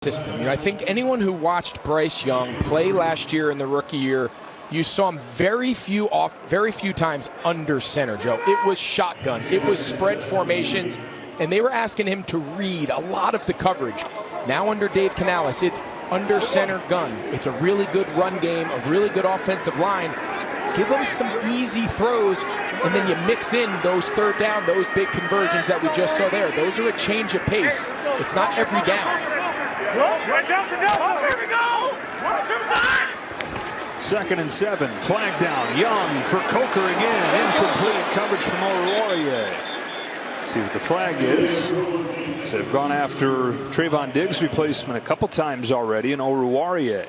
system. You know, I think anyone who watched Bryce Young play last year in the rookie year, you saw him very few times under center, Joe. It was shotgun, it was spread formations, and they were asking him to read a lot of the coverage. Now under Dave Canales, it's under center gun. It's a really good run game, a really good offensive line. Give them some easy throws, and then you mix in those third down, those big conversions that we just saw there. Those are a change of pace. It's not every down. Here we go! 2nd and 7. Flag down. Young for Coker again. Incomplete coverage from Oruwariye. See what the flag is. So they've gone after Trayvon Diggs' replacement a couple times already in Oruwariye.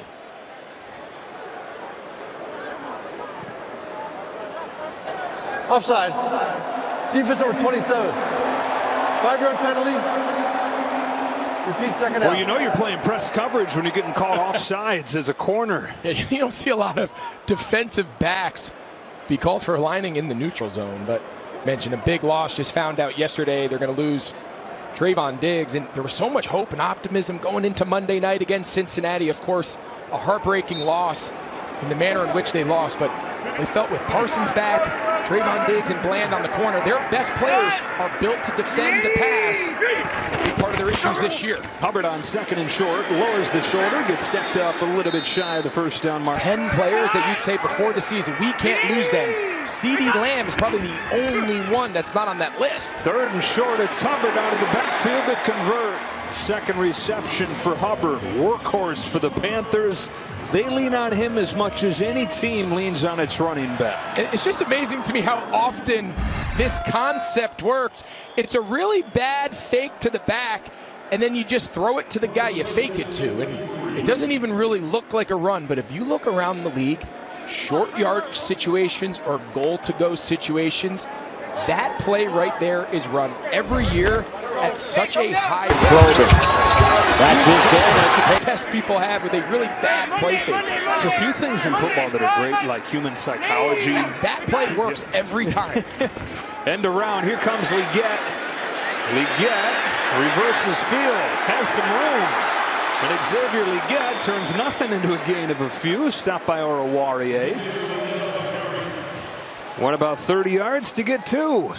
Offside. Defense number 27. 5-yard penalty. Repeat second Well, out. you know you're playing press coverage when you're getting called offsides as a corner. Yeah, you don't see a lot of defensive backs be called for lining in the neutral zone, but mentioned a big loss. Just found out yesterday they're going to lose Trayvon Diggs, and there was so much hope and optimism going into Monday night against Cincinnati. Of course, a heartbreaking loss in the manner in which they lost, but they felt with Parsons back, Trayvon Diggs and Bland on the corner, their best players are built to defend the pass. Big part of their issues this year. Hubbard on 2nd and short, lowers the shoulder, gets stepped up a little bit shy of the first down mark. 10 players that you'd say before the season, we can't lose them. CeeDee Lamb is probably the only one that's not on that list. 3rd and short, it's Hubbard out of the backfield to convert. 2nd reception for Hubbard, workhorse for the Panthers. They lean on him as much as any team leans on its running back. It's just amazing to me how often this concept works. It's a really bad fake to the back, and then you just throw it to the guy you fake it to. And it doesn't even really look like a run, but if you look around the league, short yard situations or goal to go situations, that play right there is run every year at such a high rate. That's his goal. The success people have with a really bad play fake. There's a few things in football that are great, like human psychology. That play works every time. End around, here comes Leggett. Leggett reverses field, has some room. And Xavier Leggett turns nothing into a gain of a few. Stopped by Oruwariye. What about 30 yards to get 2?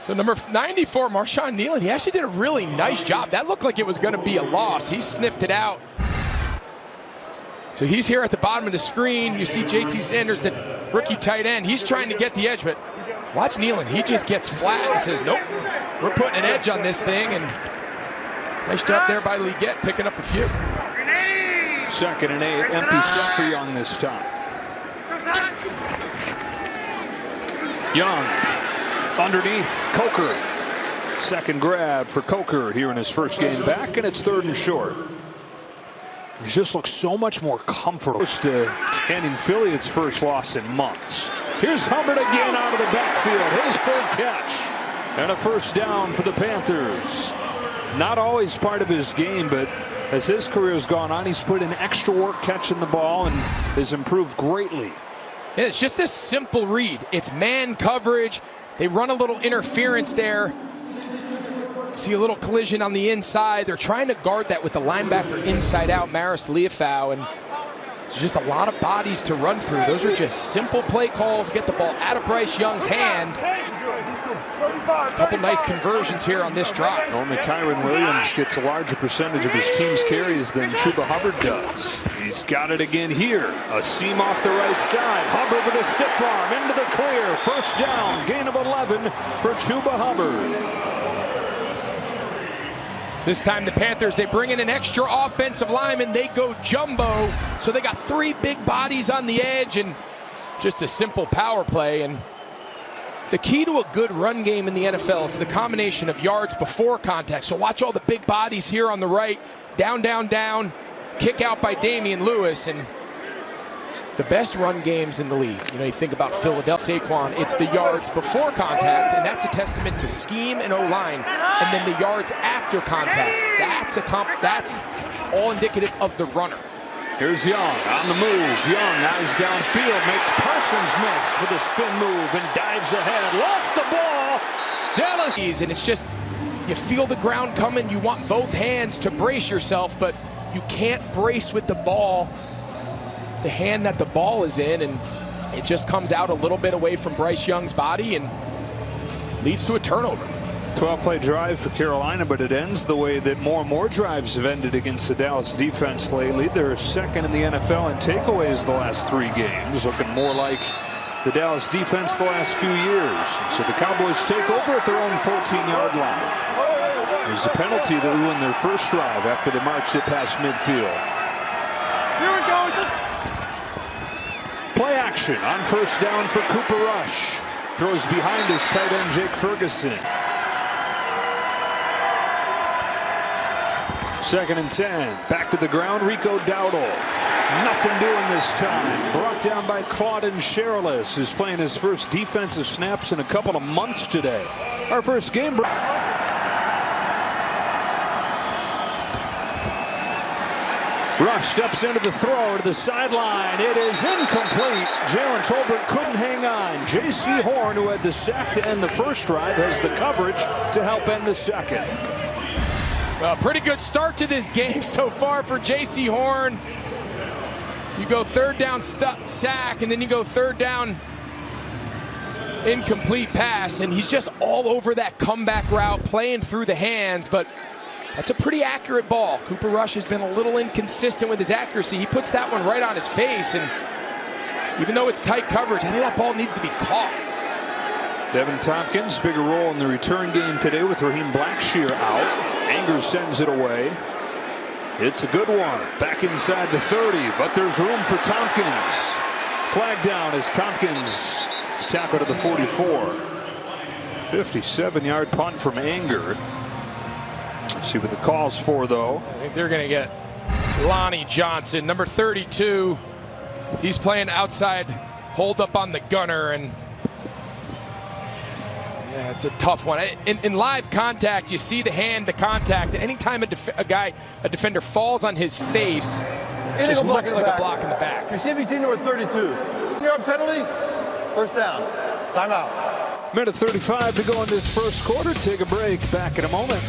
So number 94, Marshawn Nealon, he actually did a really nice job. That looked like it was going to be a loss. He sniffed it out. So he's here at the bottom of the screen. You see JT Sanders, the rookie tight end. He's trying to get the edge, but watch Nealon. He just gets flat and says, nope, we're putting an edge on this thing. And nice job there by Leggett, picking up a few. 2nd and 8, empty set for Young this time. Young underneath Coker. 2nd grab for Coker here in his first game back, and it's 3rd and short. He just looks so much more comfortable. Handing Philly its first loss in months. Here's Hubbard again out of the backfield. His 3rd catch. And a first down for the Panthers. Not always part of his game, but as his career has gone on, he's put in extra work catching the ball and has improved greatly. Yeah, it's just a simple read. It's man coverage. They run a little interference there. See a little collision on the inside. They're trying to guard that with the linebacker inside out, Maris Liufau, and it's just a lot of bodies to run through. Those are just simple play calls. Get the ball out of Bryce Young's hand. A couple nice conversions here on this drive. Only Kyron Williams gets a larger percentage of his team's carries than Chuba Hubbard does. He's got it again here. A seam off the right side. Hubbard with a stiff arm into the clear. First down, gain of 11 for Chuba Hubbard. This time the Panthers, they bring in an extra offensive lineman. They go jumbo. So they got 3 big bodies on the edge and just a simple power play. And the key to a good run game in the NFL, it's the combination of yards before contact. So watch all the big bodies here on the right. Down, down, down. Kick out by Damian Lewis. And the best run games in the league, you know, you think about Philadelphia, Saquon, it's the yards before contact, and that's a testament to scheme and O-line. And then the yards after contact, that's all indicative of the runner. Here's Young on the move. Young eyes downfield, makes Parsons miss with a spin move and dives ahead. Lost the ball. Dallas. And it's just you feel the ground coming, you want both hands to brace yourself, but you can't brace with the ball, the hand that the ball is in, and it just comes out a little bit away from Bryce Young's body and leads to a turnover. 12-play drive for Carolina, but it ends the way that more and more drives have ended against the Dallas defense lately. They're second in the NFL in takeaways the last 3 games, looking more like the Dallas defense the last few years. So the Cowboys take over at their own 14-yard line. There's a penalty that ruined their first drive after they marched it past midfield. Here we go. Play action on first down for Cooper Rush. Throws behind his tight end Jake Ferguson. 2nd and 10. Back to the ground, Rico Dowdle. Nothing doing this time. Brought down by Claudin Sherilis, who's playing his first defensive snaps in a couple of months today. Our first game. Rush steps into the throw to the sideline. It is incomplete. Jalen Tolbert couldn't hang on. J.C. Horn, who had the sack to end the first drive, has the coverage to help end the second. Well, pretty good start to this game so far for J.C. Horn. You go 3rd down sack, and then you go 3rd down incomplete pass, and he's just all over that comeback route, playing through the hands, but that's a pretty accurate ball. Cooper Rush has been a little inconsistent with his accuracy. He puts that one right on his face, and even though it's tight coverage, I think that ball needs to be caught. Devin Tompkins, bigger role in the return game today with Raheem Blackshear out. Anger sends it away. It's a good one. Back inside the 30, but there's room for Tompkins. Flag down as Tompkins is tackled to the 44. 57-yard punt from Anger. Let's see what the call's for, though. I think they're going to get Lonnie Johnson, number 32. He's playing outside, hold up on the gunner, and yeah, it's a tough one. In live contact, you see the hand, the contact. Anytime a defender falls on his face, it just looks like a block in the back. Receiving team number 32. Yard penalty. First down. Timeout. Minute 35 to go in this first quarter. Take a break. Back in a moment.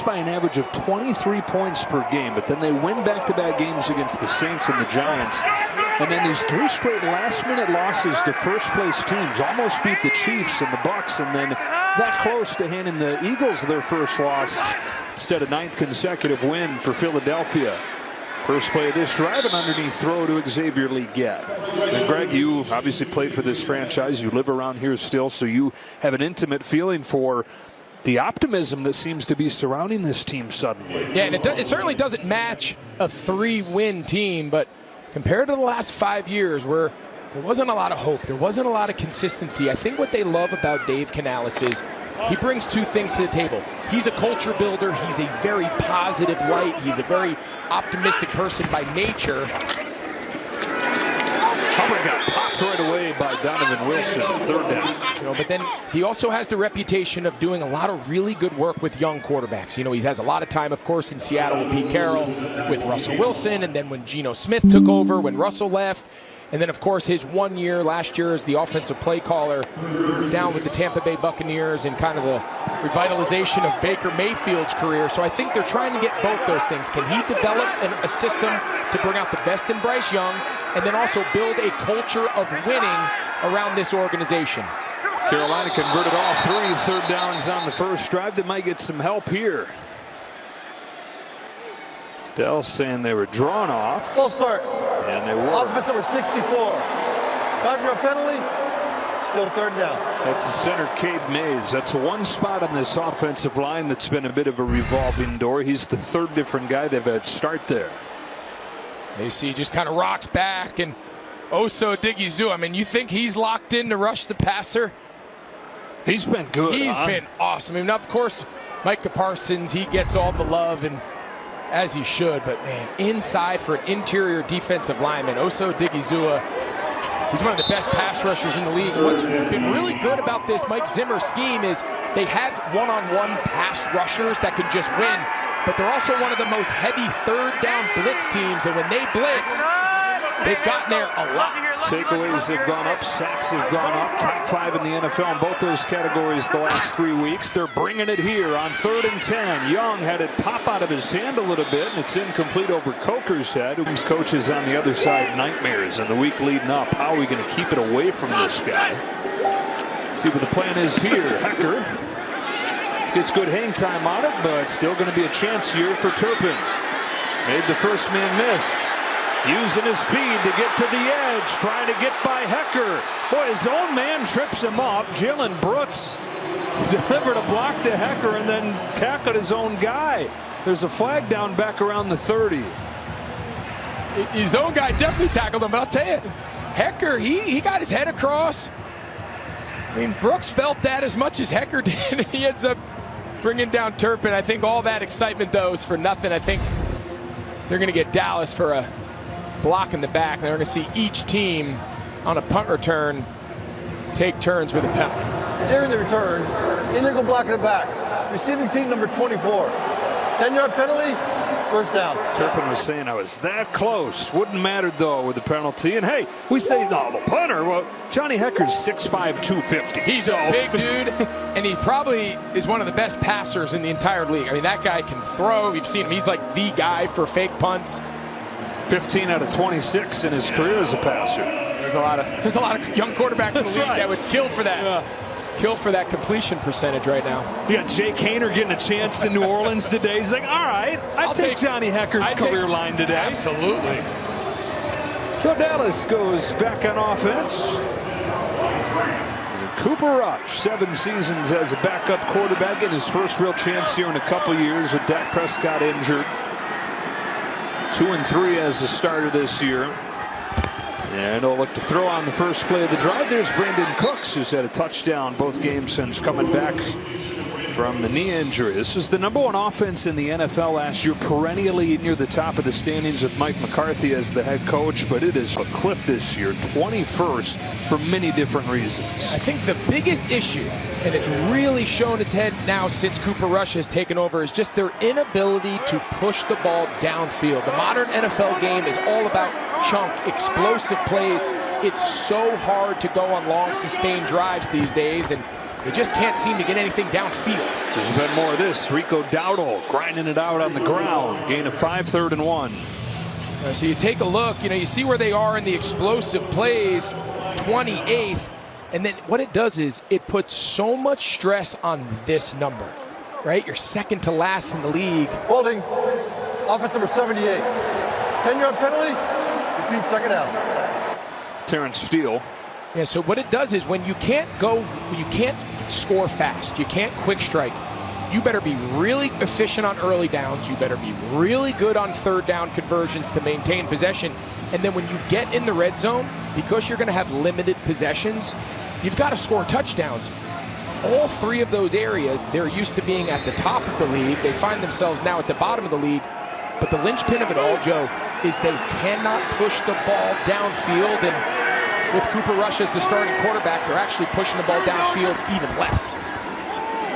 By an average of 23 points per game, but then they win back-to-back games against the Saints and the Giants, and then these 3 straight last-minute losses to first-place teams. Almost beat the Chiefs and the Bucks, and then that close to handing the Eagles their first loss instead of 9th consecutive win for Philadelphia. First play of this drive, an underneath throw to Xavier Legette. And Greg, you obviously played for this franchise. You live around here still, so you have an intimate feeling for the optimism that seems to be surrounding this team suddenly. Yeah, and it certainly doesn't match a 3-win team, but compared to the last 5 years where there wasn't a lot of hope, there wasn't a lot of consistency, I think what they love about Dave Canales is he brings 2 things to the table. He's a culture builder. He's a very positive light. He's a very optimistic person by nature. Hubbard got popped right away by Donovan Wilson, 3rd down. But then he also has the reputation of doing a lot of really good work with young quarterbacks. He has a lot of time, of course, in Seattle with Pete Carroll, with Russell Wilson, and then when Geno Smith took over, when Russell left, and then, of course, his 1 year last year as the offensive play caller down with the Tampa Bay Buccaneers and kind of the revitalization of Baker Mayfield's career. So I think they're trying to get both those things. Can he develop a system to bring out the best in Bryce Young and then also build a culture of winning around this organization? Carolina converted all 3 3rd downs on the first drive. They might get some help here. Dell saying they were drawn off. Full start. And they were. Offense number 64. 5-yard penalty. Still 3rd down. That's the center, Cade Mays. That's one spot on this offensive line that's been a bit of a revolving door. He's the 3rd different guy they've had start there. AC just kind of rocks back, and Oso Odighizuwa, I mean, you think he's locked in to rush the passer? He's been good. He's been awesome. I mean, of course, Micah Parsons, he gets all the love, and as he should, but man, inside for an interior defensive lineman, Oso Odighizuwa, he's one of the best pass rushers in the league. What's been really good about this Mike Zimmer scheme is they have one-on-one pass rushers that can just win, but they're also one of the most heavy 3rd down blitz teams, and when they blitz, they've gotten there a lot. Takeaways have gone up, sacks have gone up, top 5 in the NFL in both those categories the last 3 weeks. They're bringing it here on 3rd and 10. Young had it pop out of his hand a little bit, and it's incomplete over Coker's head. His coaches on the other side, nightmares in the week leading up. How are we going to keep it away from this guy? See what the plan is here. Hecker gets good hang time on it, but still going to be a chance here for Turpin. Made the first man miss. Using his speed to get to the edge, trying to get by Hecker. Boy, his own man trips him up. Jalen Brooks delivered a block to Hecker and then tackled his own guy. There's a flag down back around the 30. His own guy definitely tackled him, but I'll tell you, Hecker, he got his head across. I mean, Brooks felt that as much as Hecker did. He ends up bringing down Turpin. I think all that excitement, though, is for nothing. I think they're going to get Dallas for a block in the back. They're going to see each team on a punt return take turns with a penalty. During the return, illegal block in the back. Receiving team number 24. 10-yard penalty, first down. Turpin was saying I was that close. Wouldn't matter, though, with the penalty. And, hey, we say, no, the punter. Well, Johnny Hecker's 6'5", 250. He's a big dude, and he probably is one of the best passers in the entire league. I mean, that guy can throw. You've seen him. He's like the guy for fake punts. 15 out of 26 in his career as a passer. There's a lot of young quarterbacks in the league that would kill for that. Yeah. Kill for that completion percentage right now. You got Jake Haener getting a chance in New Orleans today. He's like, all right, I'll take Johnny Hecker's career line today. Absolutely. So Dallas goes back on offense. Cooper Rush, 7 seasons as a backup quarterback, in his first real chance here in a couple years with Dak Prescott injured. 2-3 as a starter this year. And he'll look to throw on the first play of the drive. There's Brandon Cooks, who's had a touchdown both games since coming back from the knee injury. This is the #1 offense in the NFL last year, perennially near the top of the standings with Mike McCarthy as the head coach, but it is a cliff this year, 21st for many different reasons. I think the biggest issue, and it's really shown its head now since Cooper Rush has taken over, is just their inability to push the ball downfield. The modern NFL game is all about chunk, explosive plays. It's so hard to go on long, sustained drives these days, and they just can't seem to get anything downfield. There's been more of this. Rico Dowdle grinding it out on the ground. Gain of 5, 3rd and 1. So you take a look, you see where they are in the explosive plays, 28th. And then what it does is it puts so much stress on this number, right? You're second to last in the league. Holding, offense number 78. 10-yard penalty, repeat second down. Terrence Steele. Yeah, so what it does is when you can't score fast, you can't quick strike, you better be really efficient on early downs, you better be really good on 3rd down conversions to maintain possession, and then when you get in the red zone, because you're going to have limited possessions, you've got to score touchdowns. All 3 of those areas, they're used to being at the top of the league. They find themselves now at the bottom of the league. But the linchpin of it all, Joe, is they cannot push the ball downfield, and with Cooper Rush as the starting quarterback, they're actually pushing the ball downfield even less.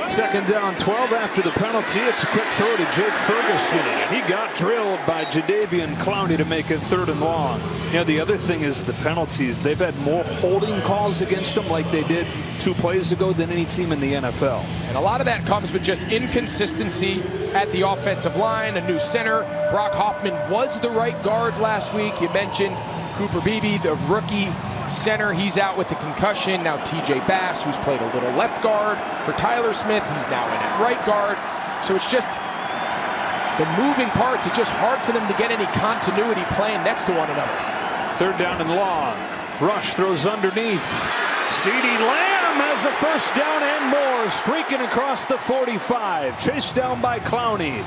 2nd down, 12 after the penalty. It's a quick throw to Jake Ferguson. He got drilled by Jadeveon Clowney to make it 3rd and long. Yeah, the other thing is the penalties. They've had more holding calls against them like they did 2 plays ago than any team in the NFL. And a lot of that comes with just inconsistency at the offensive line, a new center. Brock Hoffman was the right guard last week. You mentioned Cooper Beebe, the rookie center. He's out with a concussion. Now TJ Bass, who's played a little left guard for Tyler Smith, he's now in at right guard. So it's just the moving parts. It's just hard for them to get any continuity playing next to one another. 3rd down and long. Rush throws underneath. CeeDee Lamb has a first down and more, streaking across the 45. Chased down by Clowney.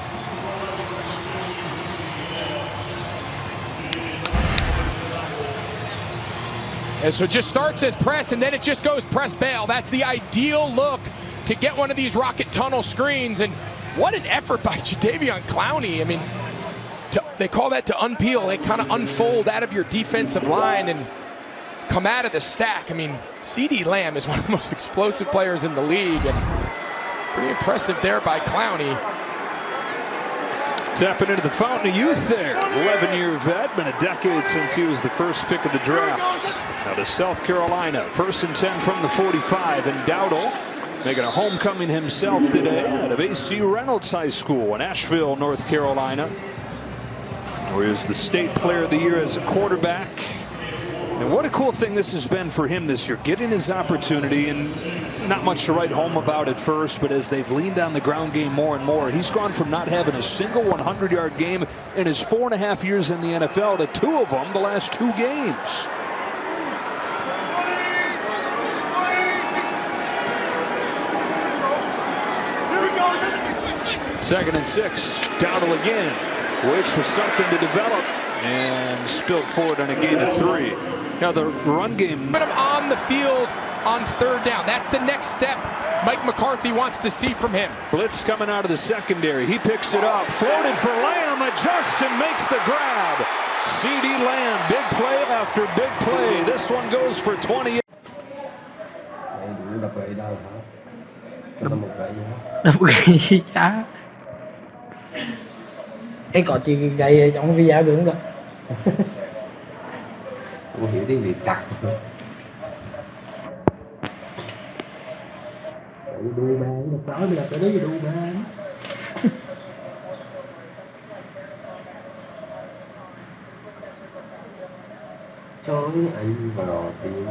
And so it just starts as press, and then it just goes press bail. That's the ideal look to get one of these rocket tunnel screens. And what an effort by Jadeveon Clowney. I mean, they call that to unpeel. They kind of unfold out of your defensive line and come out of the stack. I mean, CeeDee Lamb is one of the most explosive players in the league, and pretty impressive there by Clowney. Tapping into the fountain of youth there. 11-year vet, been a decade since he was the first pick of the draft. Out of South Carolina, 1st and 10 from the 45, and Dowdle making a homecoming himself today out of A.C. Reynolds High School in Asheville, North Carolina, where he was the state player of the year as a quarterback. And what a cool thing this has been for him this year, getting his opportunity, and not much to write home about at first, but as they've leaned on the ground game more and more, he's gone from not having a single 100-yard game in his 4.5 years in the NFL to 2 of them the last 2 games. Second and 6, Dowdle again, waits for something to develop, and spilled forward on a gain of 3. Now the run game. Put him on the field on 3rd down. That's the next step Mike McCarthy wants to see from him. Blitz coming out of the secondary. He picks it up, floated for Lamb, adjusts and makes the grab. C.D. Lamb, big play after big play. This one goes for 28. Đập gậy gì chả. Cái cọ chị gậy trong cái video được không cơ? Không hiểu tiếng Việt cặc. Đu bàn, nó nói bây giờ tới đấy là đu bàn. Trời anh vào tiếng